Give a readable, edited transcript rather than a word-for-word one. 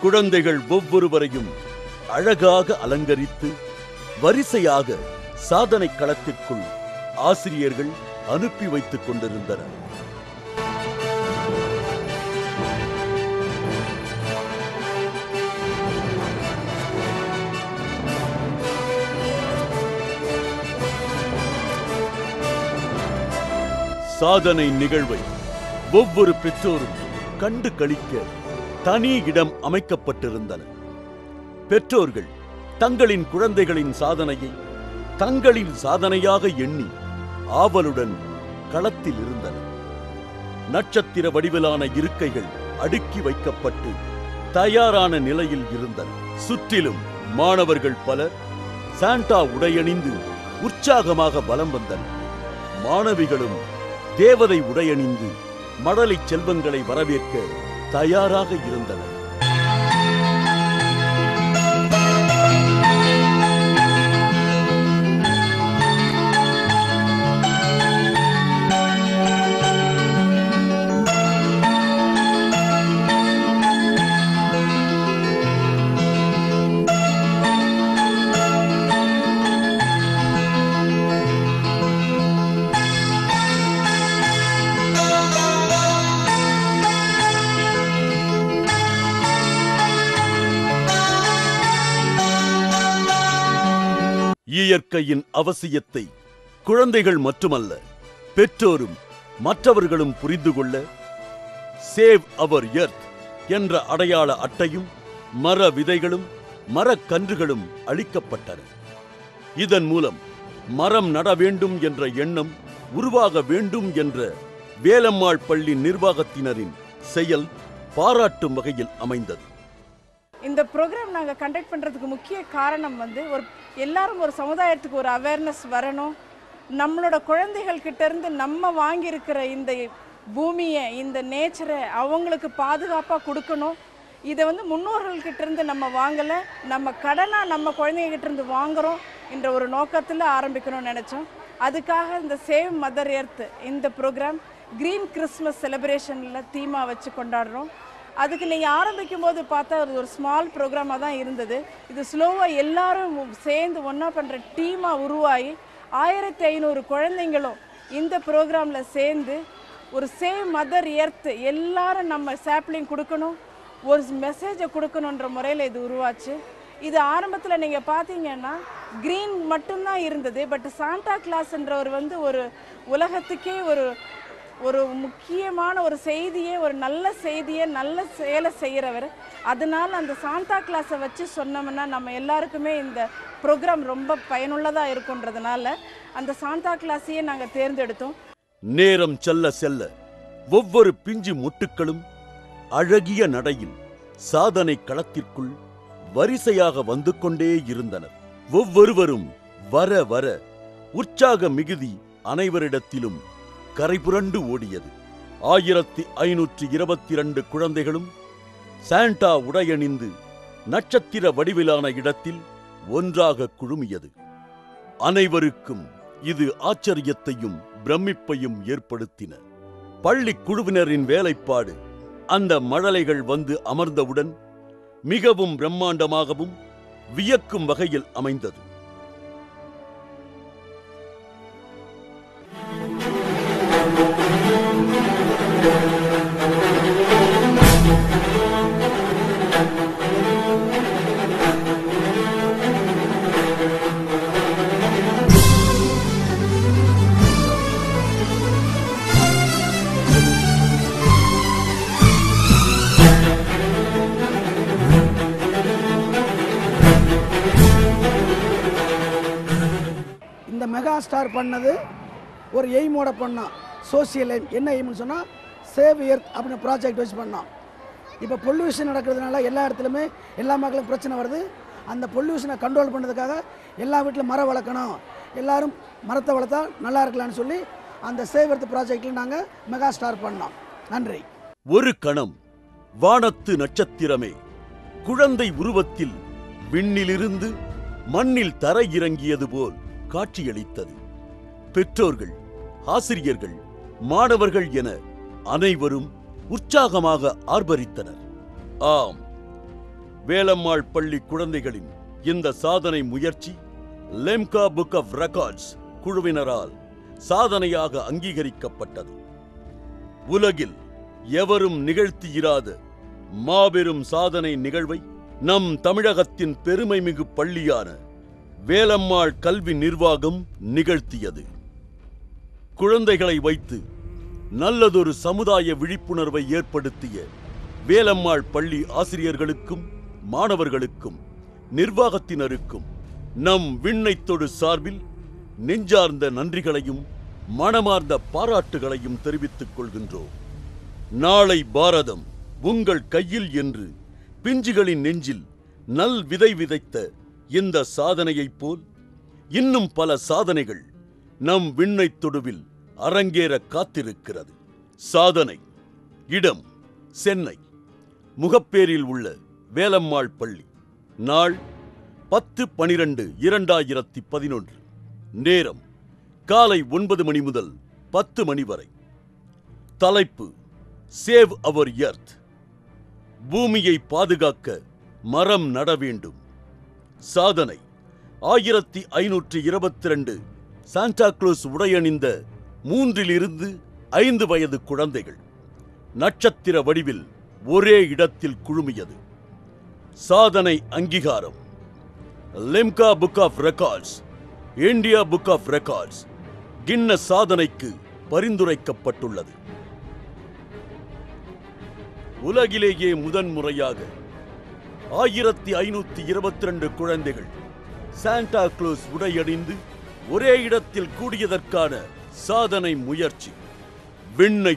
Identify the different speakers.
Speaker 1: குழந்தைகள் ஒவ்வொருவரையும் அழகாக அலங்கரித்து வரிசையாக சாதனை களத்திற்குள் ஆசிரியர்கள் அனுப்பி வைத்துக் கொண்டிருந்தனர். சாதனை நிகழ்வை ஒவ்வொரு பெற்றோரும் கண்டு களிக்க தனி இடம் அமைக்கப்பட்டிருந்தன. பெற்றோர்கள் தங்களின் குழந்தைகளின் சாதனையை தங்களின் சாதனையாக எண்ணி ஆவலுடன் களத்தில் இருந்தனர். நட்சத்திர வடிவிலான இருக்கைகள் அடுக்கி வைக்கப்பட்டு தயாரான நிலையில் இருந்தன. சுற்றிலும் மாணவர்கள் பலர் சாண்டா உடையணிந்து உற்சாகமாக வலம் வந்தனர். மாணவிகளும் தேவதை உடையணிந்து மழலை செல்வங்களை வரவேற்க தயாராக இருந்தனர். இயற்கையின் அவசியத்தை குழந்தைகள் மட்டுமல்ல, பெற்றோரும் மற்றவர்களும் புரிந்து கொள்ள சேவ் அவர் எர்த் என்ற அடையாள அட்டையும் மர விதைகளும் மரக்கன்றுகளும் அளிக்கப்பட்டன. இதன் மூலம் மரம் நட வேண்டும் என்ற எண்ணம் உருவாக வேண்டும் என்ற வேலம்மாள் பள்ளி நிர்வாகத்தினரின் செயல் பாராட்டும் வகையில் அமைந்தது.
Speaker 2: இந்த ப்ரோக்ராம் நாங்கள் கண்டக்ட் பண்ணுறதுக்கு முக்கிய காரணம் எல்லாரும் ஒரு சமுதாயத்துக்கு ஒரு அவேர்னஸ் வரணும். நம்மளோட குழந்தைகள் கிட்டேருந்து நம்ம வாங்கியிருக்கிற இந்த பூமியை, இந்த நேச்சரை அவங்களுக்கு பாதுகாப்பாக கொடுக்கணும். இதை முன்னோர்கள்கிட்டேருந்து நம்ம வாங்கலை, நம்ம கடனாக நம்ம குழந்தைகிட்டேருந்து வாங்குகிறோம் என்ற ஒரு நோக்கத்தில் ஆரம்பிக்கணும்னு நினச்சோம். அதுக்காக இந்த சேவ் மதர் எர்த் இந்த ப்ரோக்ராம் க்ரீன் கிறிஸ்மஸ் செலிப்ரேஷனில் தீமாக வச்சு கொண்டாடுறோம். அதுக்கு நீங்கள் ஆரம்பிக்கும் போது பார்த்தா ஒரு ஸ்மால் ப்ரோக்ராமாக தான் இருந்தது. இது ஸ்லோவாக எல்லாரும் சேர்ந்து ஒன்றா பண்ணுற டீமாக உருவாகி 1500 குழந்தைங்களும் இந்த ப்ரோக்ராமில் சேர்ந்து ஒரு சேவ் மதர் எர்த் எல்லாரும் நம்ம சாப்ளிங் கொடுக்கணும், ஒரு மெசேஜை கொடுக்கணுன்ற முறையில் இது உருவாச்சு. இது ஆரம்பத்தில் நீங்கள் பார்த்தீங்கன்னா க்ரீன் மட்டும்தான் இருந்தது. பட் சாண்டா கிளாஸ்ன்றவர் ஒரு உலகத்துக்கே ஒரு முக்கியமான ஒரு செய்தியை, ஒரு நல்ல செய்தியை, நல்ல செயலை செய்கிறவர். அதனால் அந்த சாண்டா கிளாஸை வச்சு சொன்னோம்னா நம்ம எல்லாருக்குமே இந்த ப்ரோக்ராம் ரொம்ப பயனுள்ளதாக இருக்குன்றதுனால அந்த சாண்டா கிளாஸையே நாங்கள் தேர்ந்தெடுத்தோம்.
Speaker 1: நேரம் செல்ல செல்ல ஒவ்வொரு பிஞ்சு முட்டுக்களும் அழகிய நடையில் சாதனை களத்திற்குள் வரிசையாக வந்து கொண்டே இருந்தனர். ஒவ்வொருவரும் வர வர உற்சாக மிகுதி அனைவரிடத்திலும் கரைபுரண்டு ஓடியது. 1522 குழந்தைகளும் சாண்டா உடையணிந்து நட்சத்திர வடிவிலான இடத்தில் ஒன்றாக குழுமியது. அனைவருக்கும் இது ஆச்சரியத்தையும் பிரமிப்பையும் ஏற்படுத்தின. பள்ளி குழுவினரின் வேலைப்பாடு அந்த மழலைகள் வந்து அமர்ந்தவுடன் மிகவும் பிரம்மாண்டமாகவும் வியக்கும் வகையில் அமைந்தது.
Speaker 3: இந்த மெகா ஸ்டார் பண்ணது ஒரு எய்மோட பண்ணோம். சோசியல் எய்ம் என்ன எய்ம்னு சொன்னால் சேவ் எர்த் அப்படின்னு ப்ராஜெக்ட் வச்சு பண்ணோம். இப்போ பொல்யூஷன் நடக்கிறதுனால எல்லா இடத்துலையுமே எல்லா மக்களுக்கும் பிரச்சனை வருது. அந்த பொல்யூஷனை கண்ட்ரோல் பண்ணுறதுக்காக எல்லா வீட்டிலும் மரம் வளர்க்கணும், எல்லாரும் மரத்தை வளர்த்தா நல்லா இருக்கலாம்னு சொல்லி அந்த சேவ் எர்த் ப்ராஜெக்டில் நாங்கள் மெகா ஸ்டார் பண்ணோம். நன்றி.
Speaker 1: ஒரு கணம் வானத்து நட்சத்திரமே குழந்தை உருவத்தில் விண்ணிலிருந்து மண்ணில் தர இறங்கியது போல் காட்சியளித்தது. பெற்றோர்கள், ஆசிரியர்கள், மாணவர்கள் என அனைவரும் உற்சாகமாக ஆர்ப்பரித்தனர். ஆம், வேலம்மாள் பள்ளி குழந்தைகளின் இந்த சாதனை முயற்சி லெம்கா புக் ஆஃப் ரெக்கார்ட்ஸ் குழுவினரால் சாதனையாக அங்கீகரிக்கப்பட்டது. உலகில் எவரும் நிகழ்த்தியிராத மாபெரும் சாதனை நிகழ்வை நம் தமிழகத்தின் பெருமைமிகு பள்ளியான வேலம்மாள் கல்வி நிர்வாகம் நிகழ்த்தியது. குழந்தைகளை வைத்து நல்லதொரு சமுதாய விழிப்புணர்வை ஏற்படுத்திய வேலம்மாள் பள்ளி ஆசிரியர்களுக்கும் மாணவர்களுக்கும் நிர்வாகத்தினருக்கும் நம் விண்ணைத்தொடு சார்பில் நெஞ்சார்ந்த நன்றிகளையும் மனமார்ந்த பாராட்டுகளையும் தெரிவித்துக் கொள்கின்றோம். நாளை பாரதம் உங்கள் கையில் என்று பிஞ்சுகளின் நெஞ்சில் நல் விதை விதைத்த இந்த சாதனையைப் போல் இன்னும் பல சாதனைகள் நம் விண்ணைத் தொடுவில் அரங்கேற காத்திருக்கிறது. சாதனை இடம் சென்னை முகப்பேரில் உள்ள வேலம்மாள் பள்ளி. நாள் 10/12/2011. நேரம் காலை 9 மணி முதல் 10 மணி வரை. தலைப்பு சேவ் அவர் எர்த். பூமியை பாதுகாக்க மரம் நட வேண்டும். சாதனை 1522 சாண்டா கிளாஸ் உடையணிந்த 3 to 5 வயது குழந்தைகள் நட்சத்திர வடிவில் ஒரே இடத்தில் குழுமியது. சாதனை அங்கீகாரம் Limca book of records, India book of records, Guinness சாதனைக்கு பரிந்துரைக்கப்பட்டுள்ளது. உலகிலேயே முதன்முறையாக 1522 குழந்தைகள் சாண்டா கிளாஸ் உடையணிந்து ஒரே இடத்தில் கூடியதற்கான சாதனை முயற்சி விண்ணை